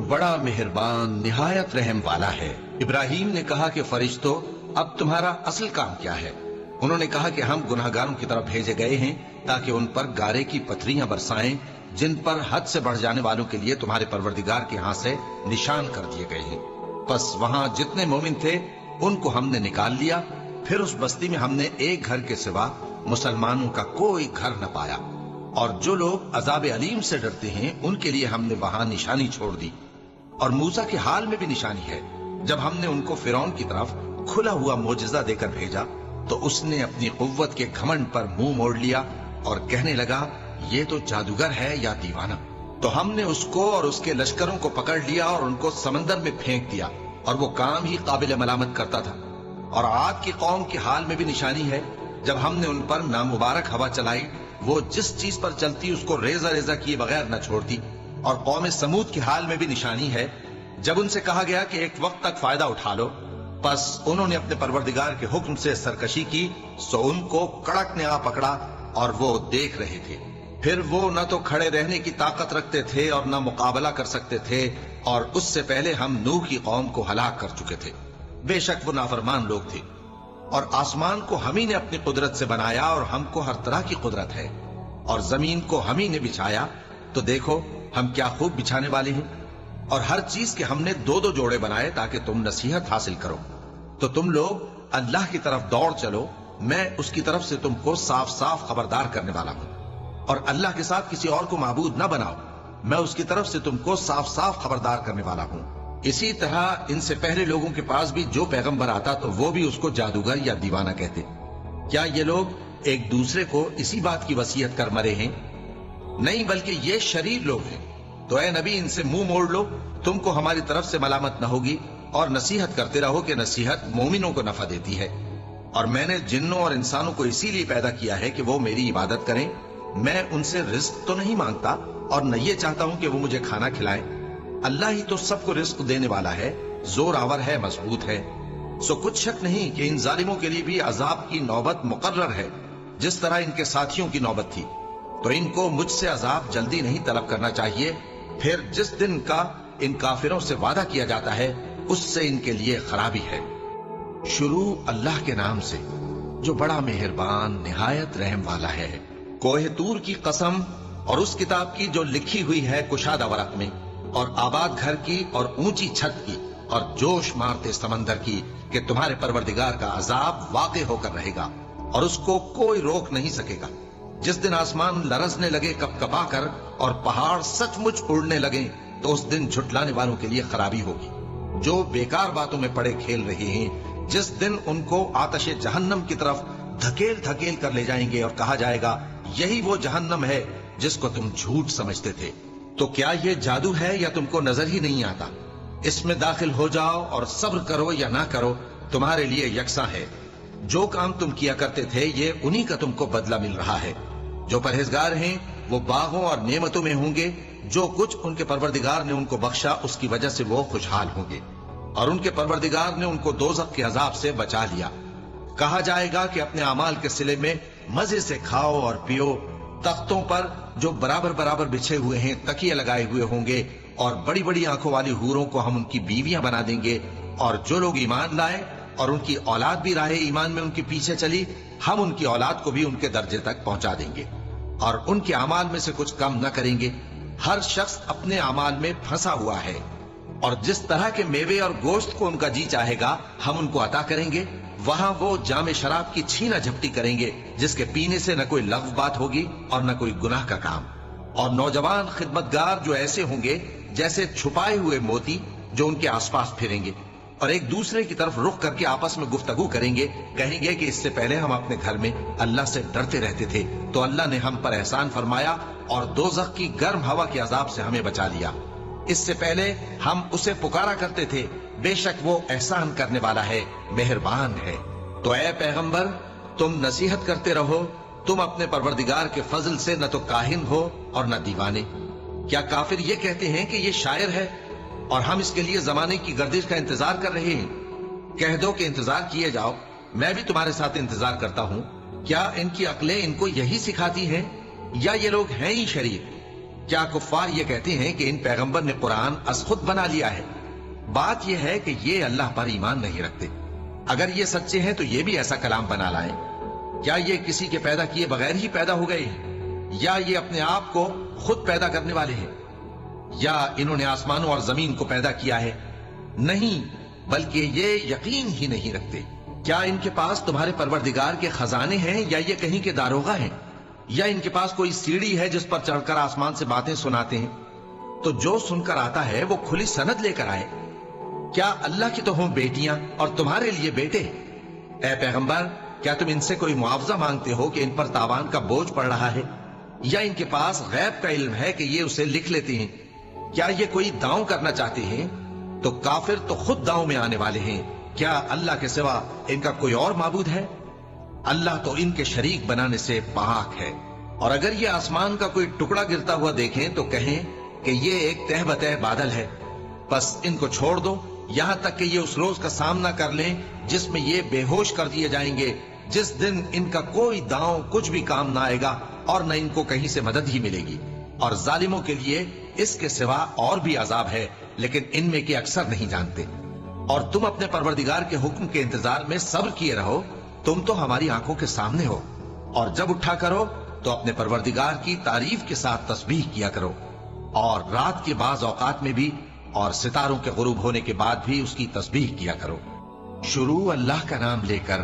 بڑا مہربان نہایت رحم والا ہے۔ ابراہیم نے کہا کہ فرشتوں، اب تمہارا اصل کام کیا ہے؟ انہوں نے کہا کہ ہم گناہگاروں کی طرف بھیجے گئے ہیں تاکہ ان پر گارے کی پتھریاں برسائیں جن پر حد سے بڑھ جانے والوں کے لیے تمہارے پروردگار کے ہاں سے نشان کر دیے گئے ہیں۔ پس وہاں جتنے مومن تھے ان کو ہم نے نکال لیا، پھر اس بستی میں ہم نے ایک گھر کے سوا مسلمانوں کا کوئی گھر نہ پایا، اور جو لوگ عذاب علیم سے ڈرتے ہیں ان کے لیے ہم نے وہاں نشانی چھوڑ دی۔ اور موسیٰ کے حال میں بھی نشانی ہے، جب ہم نے ان کو فرعون کی طرف کھلا ہوا معجزہ دے کر بھیجا تو اس نے اپنی قوت کے گھمنڈ پر منہ موڑ لیا اور کہنے لگا یہ تو جادوگر ہے یا دیوانہ۔ تو ہم نے اس کو اور اس کے لشکروں کو پکڑ لیا اور ان کو سمندر میں پھینک دیا، اور وہ کام ہی قابل ملامت کرتا تھا۔ اور عاد کی قوم کے حال میں بھی نشانی ہے، جب ہم نے ان پر نامبارک ہوا چلائی، وہ جس چیز پر چلتی اس کو ریزہ ریزہ کیے بغیر نہ چھوڑتی۔ اور قوم سمود کے حال میں بھی نشانی ہے، جب ان سے کہا گیا کہ ایک وقت تک فائدہ اٹھا لو، پس انہوں نے اپنے پروردگار کے حکم سے سرکشی کی، سو ان کو کڑک نے آ پکڑا اور وہ دیکھ رہے تھے۔ پھر وہ نہ تو کھڑے رہنے کی طاقت رکھتے تھے اور نہ مقابلہ کر سکتے تھے، اور اس سے پہلے ہم نوح کی قوم کو ہلاک کر چکے تھے۔ بے شک وہ نافرمان لوگ تھے۔ اور آسمان کو ہم ہی نے اپنی قدرت سے بنایا، اور ہم کو ہر طرح کی قدرت ہے، اور زمین کو ہم ہی نے بچھایا، تو دیکھو ہم کیا خوب بچھانے والے ہیں۔ اور ہر چیز کے ہم نے دو دو جوڑے بنائے تاکہ تم نصیحت حاصل کرو۔ تو تم لوگ اللہ کی طرف دوڑ چلو، میں اس کی طرف سے تم کو صاف صاف خبردار کرنے والا ہوں۔ اور اللہ کے ساتھ کسی اور کو معبود نہ بناؤ، میں اس کی طرف سے تم کو صاف صاف خبردار کرنے والا ہوں۔ اسی طرح ان سے پہلے لوگوں کے پاس بھی جو پیغمبر آتا تو وہ بھی اس کو جادوگر یا دیوانہ کہتے۔ کیا یہ لوگ ایک دوسرے کو اسی بات کی وصیت کر مرے ہیں؟ نہیں، بلکہ یہ شریر لوگ ہیں۔ تو اے نبی ان سے منہ موڑ لو، تم کو ہماری طرف سے ملامت نہ ہوگی، اور نصیحت کرتے رہو کہ نصیحت مومنوں کو نفع دیتی ہے۔ اور میں نے جنوں اور انسانوں کو اسی لیے پیدا کیا ہے کہ وہ میری عبادت کریں۔ میں ان سے رزق تو نہیں مانگتا، اور نہ یہ چاہتا ہوں کہ وہ مجھے کھانا کھلائیں۔ اللہ ہی تو سب کو رزق دینے والا ہے، زور آور ہے، مضبوط ہے۔ سو کچھ شک نہیں کہ ان ظالموں کے لیے بھی عذاب کی نوبت مقرر ہے، جس طرح ان کے ساتھیوں کی نوبت تھی۔ تو ان کو مجھ سے عذاب جلدی نہیں طلب کرنا چاہیے، پھر جس دن کا ان کافروں سے وعدہ کیا جاتا ہے اس سے ان کے لیے خرابی ہے۔ شروع اللہ کے نام سے جو بڑا مہربان نہایت رحم والا ہے۔ کوہ طور کی قسم، اور اس کتاب کی جو لکھی ہوئی ہے کشادہ ورق میں، اور آباد گھر کی، اور اونچی چھت کی، اور جوش مارتے سمندر کی، کہ تمہارے پروردگار کا عذاب واقع ہو کر رہے گا اور اس کو کوئی روک نہیں سکے گا۔ جس دن آسمان لرزنے لگے کپ کپا کر اور پہاڑ سچ مچ اڑنے لگے تو اس دن جھٹلانے والوں کے لیے خرابی ہوگی، جو بیکار باتوں میں پڑے کھیل رہے ہیں۔ جس دن ان کو آتش جہنم کی طرف دھکیل دھکیل کر لے جائیں گے اور کہا جائے گا یہی وہ جہنم ہے جس کو تم جھوٹ سمجھتے تھے۔ تو کیا یہ جادو ہے یا تم کو نظر ہی نہیں آتا؟ اس میں داخل ہو جاؤ اور صبر کرو یا نہ کرو، تمہارے لیے یکساں ہے۔ جو کام تم کیا کرتے تھے یہ انہی کا تم کو بدلہ مل رہا ہے۔ جو پرہیزگار ہیں وہ باغوں اور نعمتوں میں ہوں گے، جو کچھ ان کے پروردگار نے ان کو بخشا اس کی وجہ سے وہ خوشحال ہوں گے، اور ان کے پروردگار نے ان کو دوزخ کے عذاب سے بچا لیا۔ کہا جائے گا کہ اپنے اعمال کے صلے میں مزے سے کھاؤ اور پیو، تختوں پر جو برابر برابر بچھے ہوئے ہیں تکیے لگائے ہوئے ہوں گے، اور بڑی بڑی آنکھوں والی حوروں کو ہم ان کی بیویاں بنا دیں گے۔ اور جو لوگ ایمان لائے اور ان کی اولاد بھی راہ ایمان میں ان کے پیچھے چلی، ہم ان کی اولاد کو بھی ان کے درجے تک پہنچا دیں گے، اور ان کے اعمال میں سے کچھ کم نہ کریں گے۔ ہر شخص اپنے اعمال میں پھنسا ہوا ہے، اور جس طرح کے میوے اور گوشت کو ان کا جی چاہے گا ہم ان کو عطا کریں گے۔ وہاں وہ جام شراب کی چھینا جھپٹی کریں گے، جس کے پینے سے نہ کوئی لغو بات ہوگی اور نہ کوئی گناہ کا کام۔ اور نوجوان خدمتگار جو ایسے ہوں گے جیسے چھپائے ہوئے موتی، جو ان کے آس پاس پھریں گے اور ایک دوسرے کی طرف رخ کر کے آپس میں گفتگو کریں گے، کہیں گے کہ اس سے پہلے ہم اپنے گھر میں اللہ سے ڈرتے رہتے تھے، تو اللہ نے ہم پر احسان فرمایا اور دوزخ کی گرم ہوا کے عذاب سے ہمیں بچا لیا۔ اس سے پہلے ہم اسے پکارا کرتے تھے، بے شک وہ احسان کرنے والا ہے، مہربان ہے۔ تو اے پیغمبر تم نصیحت کرتے رہو، تم اپنے پروردگار کے فضل سے نہ تو کاہن ہو اور نہ دیوانے۔ کیا کافر یہ کہتے ہیں کہ یہ شاعر ہے اور ہم اس کے لیے زمانے کی گردش کا انتظار کر رہے ہیں؟ کہہ دو کہ انتظار کیے جاؤ، میں بھی تمہارے ساتھ انتظار کرتا ہوں۔ کیا ان کی عقلیں ان کو یہی سکھاتی ہیں، یا یہ لوگ ہیں ہی شریر؟ کیا کفار یہ کہتے ہیں کہ ان پیغمبر نے قرآن از خود بنا لیا ہے؟ بات یہ ہے کہ یہ اللہ پر ایمان نہیں رکھتے۔ اگر یہ سچے ہیں تو یہ بھی ایسا کلام بنا لائیں۔ کیا یہ کسی کے پیدا کیے بغیر ہی پیدا ہو گئے ہیں، یا یہ اپنے آپ کو خود پیدا کرنے والے ہیں، یا انہوں نے آسمانوں اور زمین کو پیدا کیا ہے؟ نہیں، بلکہ یہ یقین ہی نہیں رکھتے۔ کیا ان کے پاس تمہارے پروردگار کے خزانے ہیں، یا یہ کہیں کے داروغہ ہیں، یا ان کے پاس کوئی سیڑھی ہے جس پر چڑھ کر آسمان سے باتیں سناتے ہیں؟ تو جو سن کر آتا ہے وہ کھلی سند لے کر آئے۔ کیا اللہ کی تو ہوں بیٹیاں اور تمہارے لیے بیٹے؟ اے پیغمبر، کیا تم ان سے کوئی معاوضہ مانگتے ہو کہ ان پر تاوان کا بوجھ پڑ رہا ہے، یا ان کے پاس غیب کا علم ہے کہ یہ اسے لکھ لیتے ہیں؟ کیا یہ کوئی داؤں کرنا چاہتے ہیں؟ تو کافر تو خود داؤں میں آنے والے ہیں۔ کیا اللہ کے سوا ان کا کوئی اور معبود ہے؟ اللہ تو ان کے شریک بنانے سے پاک ہے۔ اور اگر یہ آسمان کا کوئی ٹکڑا گرتا ہوا دیکھیں تو کہیں کہ یہ ایک تہ بتہ بادل ہے، بس ان کو چھوڑ دو یہاں تک کہ یہ اس روز کا سامنا کر لیں جس میں یہ بے ہوش کر دیے جائیں گے، جس دن ان کا کوئی داؤں کچھ بھی کام نہ آئے گا اور نہ ان کو کہیں سے مدد ہی ملے گی۔ اور ظالموں کے لیے اس کے سوا اور بھی عذاب ہے، لیکن ان میں کے اکثر نہیں جانتے۔ اور تم اپنے پروردگار کے حکم کے انتظار میں صبر کیے رہو، تم تو ہماری آنکھوں کے سامنے ہو۔ اور جب اٹھا کرو تو اپنے پروردگار کی تعریف کے ساتھ تسبیح کیا کرو، اور رات کے بعض اوقات میں بھی اور ستاروں کے غروب ہونے کے بعد بھی اس کی تسبیح کیا کرو۔ شروع اللہ کا نام لے کر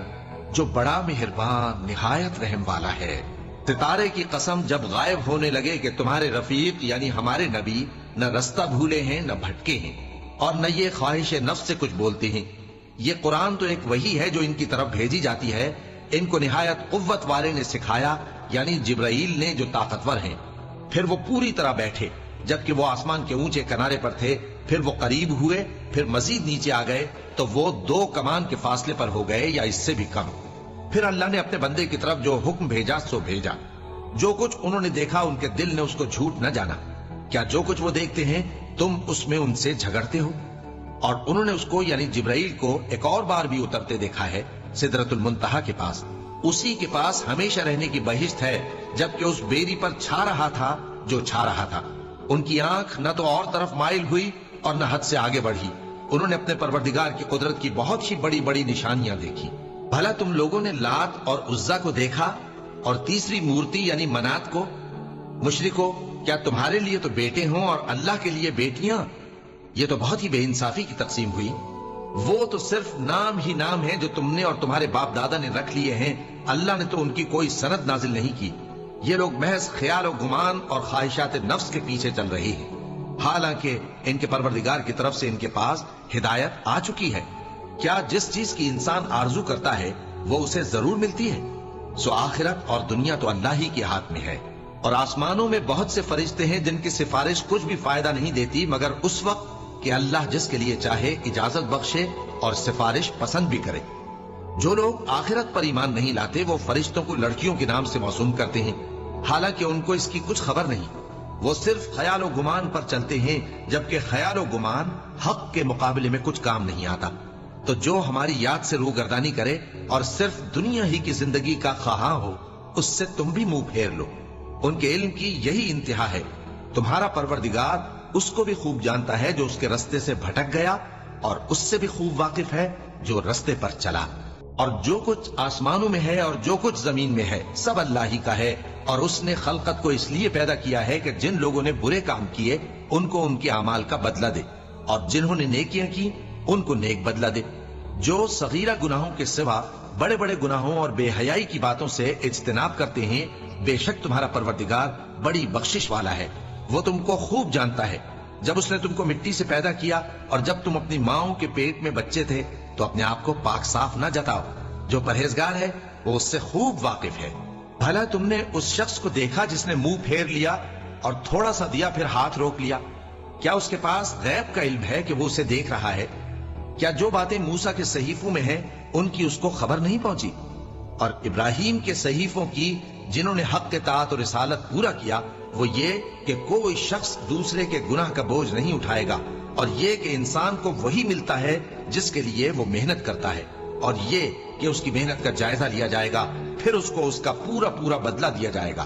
جو بڑا مہربان نہایت رحم والا ہے۔ ستارے کی قسم جب غائب ہونے لگے کہ تمہارے رفیق یعنی ہمارے نبی نہ رستہ بھولے ہیں نہ بھٹکے ہیں، اور نہ یہ خواہش نفس سے کچھ بولتے ہیں۔ یہ قرآن تو ایک وحی ہے جو ان کی طرف بھیجی جاتی ہے، ان کو نہایت قوت والے نے سکھایا، یعنی جبرائیل نے جو طاقتور ہیں۔ پھر وہ پوری طرح بیٹھے جبکہ وہ آسمان کے اونچے کنارے پر تھے، پھر وہ قریب ہوئے، پھر مزید نیچے آ گئے تو وہ 2 کمان کے فاصلے پر ہو گئے یا اس سے بھی کم۔ پھر اللہ نے اپنے بندے کی طرف جو حکم بھیجا سو بھیجا۔ جو کچھ انہوں نے دیکھا ان کے دل نے اس کو جھوٹ نہ جانا۔ کیا جو کچھ وہ دیکھتے ہیں تم اس میں ان سے جھگڑتے ہو؟ اور انہوں نے اس کو یعنی جبرائیل کو ایک اور بار بھی اترتے دیکھا ہے سدرۃ المنتہا کے پاس۔ اسی کے پاس ہمیشہ رہنے کی بہشت ہے، جبکہ اس بیری پر چھا رہا تھا جو چھا رہا تھا۔ ان کی آنکھ نہ تو اور طرف مائل ہوئی اور نہ حد سے آگے بڑھی۔ انہوں نے اپنے پروردگار کی قدرت کی بہت ہی بڑی بڑی نشانیاں دیکھی۔ بھلا تم لوگوں نے لات اور عزا کو دیکھا اور تیسری مورتی یعنی منات کو؟ مشرکو، کیا تمہارے لیے تو بیٹے ہوں اور اللہ کے لیے بیٹیاں؟ یہ تو بہت ہی بے انصافی کی تقسیم ہوئی۔ وہ تو صرف نام ہی نام ہے جو تم نے اور تمہارے باپ دادا نے رکھ لیے ہیں، اللہ نے تو ان کی کوئی سند نازل نہیں کی۔ یہ لوگ محض خیال و گمان اور خواہشات نفس کے پیچھے چل رہے ہیں، حالانکہ ان کے پروردگار کی طرف سے ان کے پاس ہدایت آ چکی ہے۔ کیا جس چیز کی انسان آرزو کرتا ہے وہ اسے ضرور ملتی ہے؟ سو آخرت اور دنیا تو اللہ ہی کے ہاتھ میں ہے۔ اور آسمانوں میں بہت سے فرشتے ہیں جن کی سفارش کچھ بھی فائدہ نہیں دیتی مگر اس وقت کہ اللہ جس کے لیے چاہے اجازت بخشے اور سفارش پسند بھی کرے۔ جو لوگ آخرت پر ایمان نہیں لاتے وہ فرشتوں کو لڑکیوں کے نام سے موسوم کرتے ہیں، حالانکہ ان کو اس کی کچھ خبر نہیں۔ وہ صرف خیال و گمان پر چلتے ہیں، جبکہ خیال و گمان حق کے مقابلے میں کچھ کام نہیں آتا۔ تو جو ہماری یاد سے روگردانی کرے اور صرف دنیا ہی کی زندگی کا خواہاں ہو، اس سے تم بھی منہ پھیر لو۔ ان کے علم کی یہی انتہا ہے۔ تمہارا پروردگار اس کو بھی خوب جانتا ہے جو اس کے رستے سے بھٹک گیا، اور اس سے بھی خوب واقف ہے جو رستے پر چلا۔ اور جو کچھ آسمانوں میں ہے اور جو کچھ زمین میں ہے سب اللہ ہی کا ہے، اور اس نے خلقت کو اس لیے پیدا کیا ہے کہ جن لوگوں نے برے کام کیے ان کو ان کے اعمال کا بدلہ دے، اور جنہوں نے نیکیاں کی ان کو نیک بدلہ دے۔ جو صغیرہ گناہوں کے سوا بڑے بڑے گناہوں اور بے حیائی کی باتوں سے اجتناب کرتے ہیں، بے شک تمہارا پروردگار بڑی بخشش والا ہے۔ وہ تم کو خوب جانتا ہے۔ جب اس نے تم کو مٹی سے پیدا کیا اور جب تم اپنی ماؤں کے پیٹ میں بچے تھے تو اپنے آپ کو پاک صاف نہ جتاؤ۔ جو پرہیزگار ہے وہ اس سے خوب واقف ہے۔ بھلا تم نے اس شخص کو دیکھا جس نے منہ پھیر لیا اور تھوڑا سا دیا پھر ہاتھ روک لیا؟ کیا اس کے پاس غیب کا علم ہے کہ وہ اسے دیکھ رہا ہے؟ کیا جو باتیں موسیٰ کے صحیفوں میں ہیں ان کی اس کو خبر نہیں پہنچی؟ اور ابراہیم کے صحیفوں کی جنہوں نے حق اطاعت اور رسالت پورا کیا، وہ یہ کہ کوئی شخص دوسرے کے گناہ کا بوجھ نہیں اٹھائے گا، اور یہ کہ انسان کو وہی ملتا ہے جس کے لیے وہ محنت کرتا ہے، اور یہ کہ اس کی محنت کا جائزہ لیا جائے گا، پھر اس کو اس کا پورا پورا بدلہ دیا جائے گا۔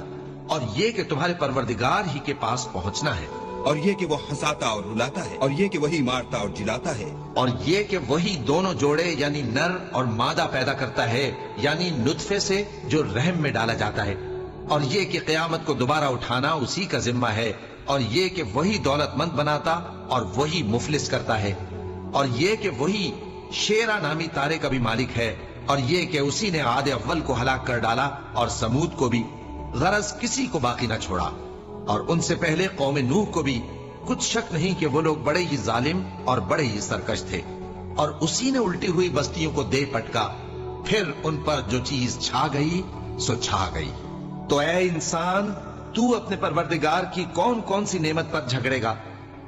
اور یہ کہ تمہارے پروردگار ہی کے پاس پہنچنا ہے، اور یہ کہ وہ ہنساتا اور رلاتا ہے، اور یہ کہ وہی مارتا اور جلاتا ہے، اور یہ کہ وہی دونوں جوڑے یعنی نر اور مادہ پیدا کرتا ہے، یعنی نطفے سے جو رحم میں ڈالا جاتا ہے، اور یہ کہ قیامت کو دوبارہ اٹھانا اسی کا ذمہ ہے، اور یہ کہ وہی دولت مند بناتا اور وہی مفلس کرتا ہے، اور یہ کہ وہی شیرا نامی تارے کا بھی مالک ہے، اور یہ کہ اسی نے عاد اول کو ہلاک کر ڈالا اور سمود کو بھی، غرض کسی کو باقی نہ چھوڑا، اور ان سے پہلے قوم نوح کو بھی۔ کچھ شک نہیں کہ وہ لوگ بڑے ہی ظالم اور بڑے ہی سرکش تھے، اور اسی نے الٹی ہوئی بستیوں کو دے پٹکا، پھر ان پر جو چیز چھا گئی سو چھا گئی۔ تو اے انسان، تو اپنے پروردگار کی کون کون سی نعمت پر جھگڑے گا؟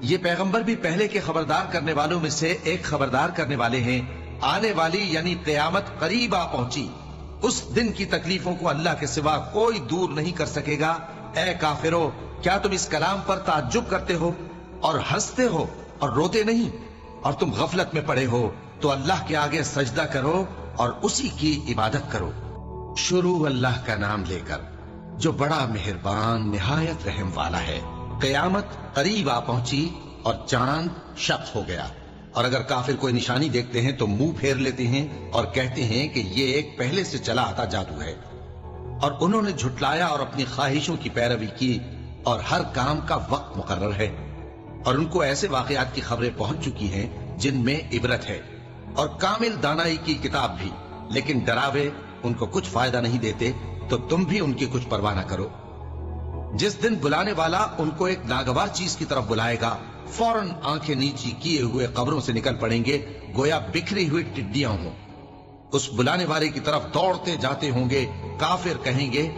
یہ پیغمبر بھی پہلے کے خبردار کرنے والوں میں سے ایک خبردار کرنے والے ہیں۔ آنے والی یعنی قیامت قریب آ پہنچی، اس دن کی تکلیفوں کو اللہ کے سوا کوئی دور نہیں کر سکے گا۔ اے کافرو، کیا تم اس کلام پر تعجب کرتے ہو اور ہنستے ہو اور روتے نہیں؟ اور تم غفلت میں پڑے ہو تو اللہ کے آگے سجدہ کرو اور اسی کی عبادت کرو۔ شروع اللہ کا نام لے کر جو بڑا مہربان نہایت رحم والا ہے۔ قیامت قریب آ پہنچی اور چاند شق ہو گیا، اور اگر کافر کوئی نشانی دیکھتے ہیں تو منہ پھیر لیتے ہیں اور کہتے ہیں کہ یہ ایک پہلے سے چلا آتا جادو ہے، اور انہوں نے جھٹلایا اور اپنی خواہشوں کی پیروی کی، اور ہر کام کا وقت مقرر ہے، اور ان کو ایسے واقعات کی خبریں پہنچ چکی ہیں جن میں عبرت ہے، اور کامل دانائی کی کتاب بھی، لیکن ڈراوے ان کو کچھ فائدہ نہیں دیتے، تو تم بھی ان کی کچھ پرواہ نہ کرو۔ جس دن بلانے والا ان کو ایک ناگوار چیز کی طرف بلائے گا، فوراً آنکھیں نیچی کیے ہوئے قبروں سے نکل پڑیں گے گویا بکھری ہوئی ٹڈیاں ہوں۔ اس بلانے والے کی طرف دوڑتے جاتے ہوں گے۔ کافر کہیں گے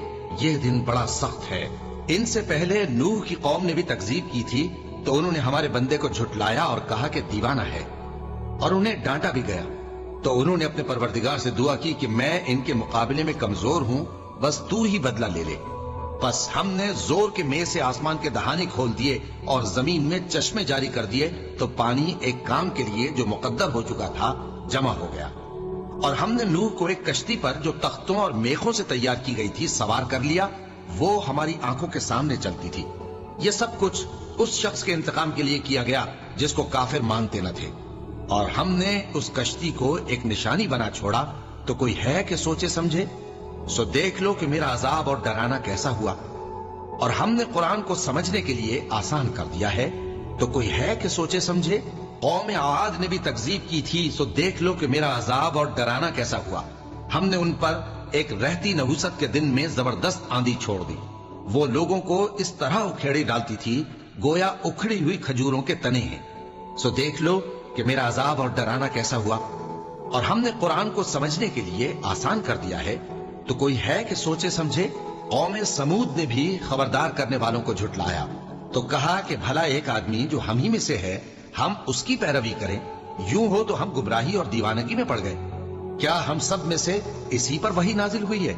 یہ دن بڑا سخت ہے۔ ان سے پہلے نوح کی قوم نے بھی تکذیب کی تھی، تو انہوں نے ہمارے بندے کو جھٹلایا اور کہا کہ دیوانہ ہے، اور انہیں ڈانٹا بھی گیا۔ تو انہوں نے اپنے پروردگار سے دعا کی کہ میں ان کے مقابلے میں کمزور ہوں، بس تو ہی بدلہ لے لے۔ بس ہم نے زور کے میل سے آسمان کے دہانے کھول دیے اور زمین میں چشمے جاری کر دیے، تو پانی ایک کام کے لیے جو مقدر ہو چکا تھا جمع ہو گیا۔ اور ہم نے نوح کو ایک کشتی پر جو تختوں اور میخوں سے تیار کی گئی تھی سوار کر لیا، وہ ہماری آنکھوں کے سامنے چلتی تھی۔ یہ سب کچھ اس شخص کے انتقام کے لیے کیا گیا جس کو کافر مانتے نہ تھے، اور ہم نے اس کشتی کو ایک نشانی بنا چھوڑا، تو کوئی ہے کہ سوچے سمجھے؟ سو دیکھ لو کہ میرا عذاب اور ڈرانا کیسا ہوا۔ اور ہم نے قرآن کو سمجھنے کے لیے آسان کر دیا ہے، تو کوئی ہے کہ سوچے سمجھے؟ قوم عاد نے بھی تکذیب کی تھی، سو دیکھ لو کہ میرا عذاب اور ڈرانا کیسا ہوا۔ ہم نے ان پر ایک رہتی نحوست کے دن میں زبردست آندھی چھوڑ دی، وہ لوگوں کو اس طرح اکھیڑی ڈالتی تھی گویا اکھڑی ہوئی کھجوروں کے تنے ہیں۔ سو دیکھ لو کہ میرا عذاب اور ڈرانا کیسا ہوا۔ اور ہم نے قرآن کو سمجھنے کے لیے آسان کر دیا ہے، تو کوئی ہے کہ سوچے سمجھے؟ قوم سمود نے بھی خبردار کرنے والوں کو جھٹلایا، تو کہا کہ بھلا ایک آدمی جو ہم ہی میں سے ہے، ہم اس کی پیروی کریں؟ یوں ہو تو ہم گمراہی اور دیوانگی میں پڑ گئے۔ کیا ہم سب میں سے اسی پر وحی نازل ہوئی ہے؟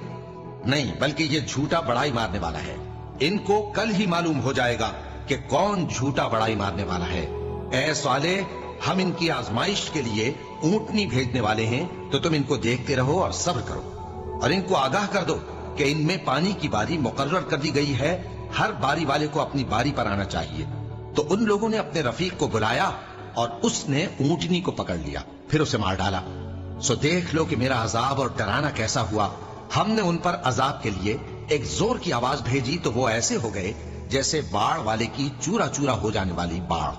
نہیں، بلکہ یہ جھوٹا بڑائی مارنے والا ہے۔ ان کو کل ہی معلوم ہو جائے گا کہ کون جھوٹا بڑائی مارنے والا ہے۔ اے صالح، ہم ان کی آزمائش کے لیے اونٹنی بھیجنے والے ہیں، تو تم ان کو دیکھتے رہو اور صبر کرو، اور ان کو آگاہ کر دو کہ ان میں پانی کی باری مقرر کر دی گئی ہے، ہر باری والے کو اپنی باری پر آنا چاہیے۔ تو ان لوگوں نے اپنے رفیق کو بلایا، اور اس نے اونٹنی کو پکڑ لیا، پھر اسے مار ڈالا۔ سو دیکھ لو کہ میرا عذاب اور ڈرانا کیسا ہوا۔ ہم نے ان پر عذاب کے لیے ایک زور کی آواز بھیجی، تو وہ ایسے ہو گئے جیسے باڑ والے کی چورا چورا ہو جانے والی باڑ۔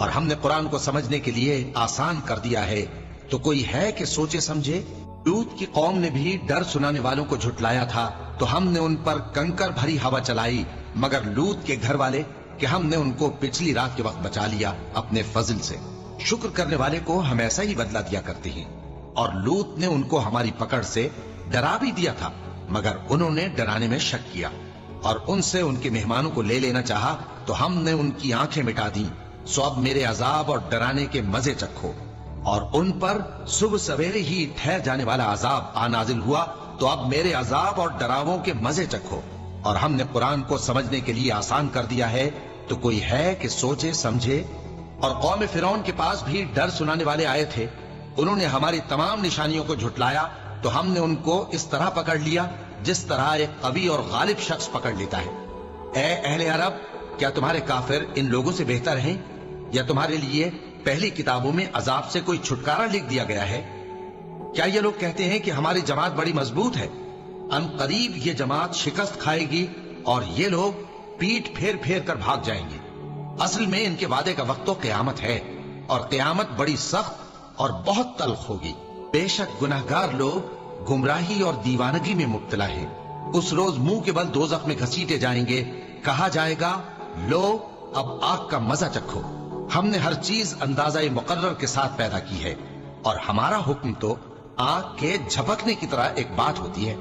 اور ہم نے قرآن کو سمجھنے کے لیے آسان کر دیا ہے، تو کوئی ہے کہ سوچے سمجھے؟ لوط کی قوم نے بھی ڈر سنانے والوں کو جھٹلایا تھا، تو ہم نے ان پر کنکر بھری ہوا چلائی، مگر لوط کے گھر والے کہ ہم نے ان کو پچھلی رات کے وقت بچا لیا اپنے فضل سے۔ شکر کرنے والے کو ہم ایسا ہی بدلہ دیا کرتے ہیں۔ اور لوط نے ان کو ہماری پکڑ سے ڈرا بھی دیا تھا، مگر انہوں نے ڈرانے میں شک کیا، اور ان سے ان کے مہمانوں کو لے لینا چاہا، تو ہم نے ان کی آنکھیں مٹا دیں۔ سو اب میرے عذاب اور ڈرانے کے مزے چکھو۔ اور ان پر صبح سویرے ہی ٹھہر جانے والا عذاب آ نازل ہوا، تو اب میرے عذاب اور ڈراووں کے مزے چکھو۔ اور ہم نے قرآن کو سمجھنے کے لیے آسان کر دیا ہے، تو کوئی ہے کہ سوچے سمجھے؟ اور قوم فرعون کے پاس بھی ڈر سنانے والے آئے تھے، انہوں نے ہماری تمام نشانیوں کو جھٹلایا، تو ہم نے ان کو اس طرح پکڑ لیا جس طرح ایک قوی اور غالب شخص پکڑ لیتا ہے۔ اے اہل عرب، کیا تمہارے کافر ان لوگوں سے بہتر ہیں؟ یا تمہارے لیے پہلی کتابوں میں عذاب سے کوئی چھٹکارا لکھ دیا گیا ہے؟ کیا یہ لوگ کہتے ہیں کہ ہماری جماعت بڑی مضبوط ہے؟ ان قریب یہ جماعت شکست کھائے گی اور یہ لوگ پیٹ پھیر پھیر کر بھاگ جائیں گے۔ اصل میں ان کے وعدے کا وقت تو قیامت ہے، اور قیامت بڑی سخت اور بہت تلخ ہوگی۔ بے شک گناہگار لوگ گمراہی اور دیوانگی میں مبتلا ہیں۔ اس روز منہ کے بل دوزخ میں گھسیٹے جائیں گے، کہا جائے گا لو اب آگ کا مزہ چکھو۔ ہم نے ہر چیز اندازہ مقرر کے ساتھ پیدا کی ہے، اور ہمارا حکم تو آگ کے جھپکنے کی طرح ایک بات ہوتی ہے۔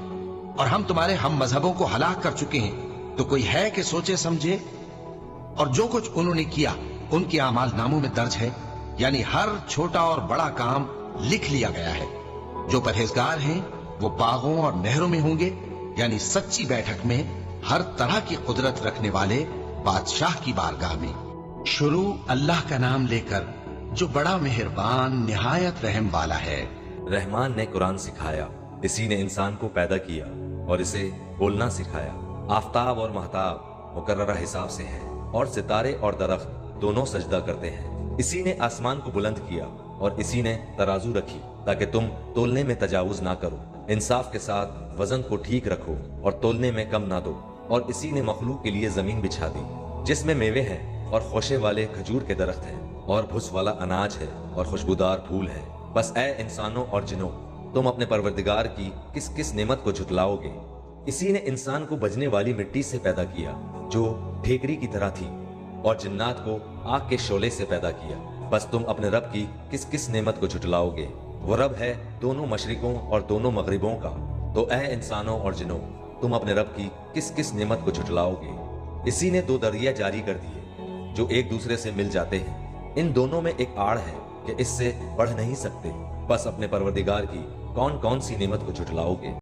اور ہم تمہارے ہم مذہبوں کو ہلاک کر چکے ہیں، تو کوئی ہے کہ سوچے سمجھے؟ اور جو کچھ انہوں نے کیا ان کے اعمال ناموں میں درج ہے، یعنی ہر چھوٹا اور بڑا کام لکھ لیا گیا ہے۔ جو پرہیزگار ہیں وہ باغوں اور نہروں میں ہوں گے، یعنی سچی بیٹھک میں، ہر طرح کی قدرت رکھنے والے بادشاہ کی بارگاہ میں۔ شروع اللہ کا نام لے کر جو بڑا مہربان نہایت رحم والا ہے۔ رحمان نے قرآن سکھایا، اسی نے انسان کو پیدا کیا اور اسے بولنا سکھایا۔ آفتاب اور مہتاب مقررہ حساب سے ہیں، اور ستارے اور درخت دونوں سجدہ کرتے ہیں۔ اسی نے آسمان کو بلند کیا اور اسی نے ترازو رکھی تاکہ تم تولنے میں تجاوز نہ کرو۔ انصاف کے ساتھ وزن کو ٹھیک رکھو اور تولنے میں کم نہ دو۔ اور اسی نے مخلوق کے لیے زمین بچھا دی جس میں میوے ہیں اور خوشے والے کھجور کے درخت ہیں، اور بھس والا اناج ہے اور خوشبودار پھول ہے۔ بس اے انسانوں اور جنوں، تم اپنے پروردگار کی کس کس نعمت کو جھٹلاؤ گے؟ اسی نے انسان کو بجنے والی مٹی سے پیدا کیا جو ٹھیکری کی طرح تھی، اور جنات کو آگ کے شعلے سے پیدا کیا۔ بس تم اپنے رب کی کس کس نعمت کو جھٹلاؤ گے؟ وہ رب ہے دونوں مشرقوں اور دونوں مغربوں کا۔ تو اے انسانوں اور جنوں، تم اپنے رب کی کس کس نعمت کو جھٹلاؤ گے؟ اسی نے دو دریا جاری کر دیے جو ایک دوسرے سے مل جاتے ہیں، ان دونوں میں ایک آڑ ہے کہ اس سے بڑھ نہیں سکتے۔ بس اپنے پروردگار کی کون کون سی نعمت کو جھٹلاؤ گے؟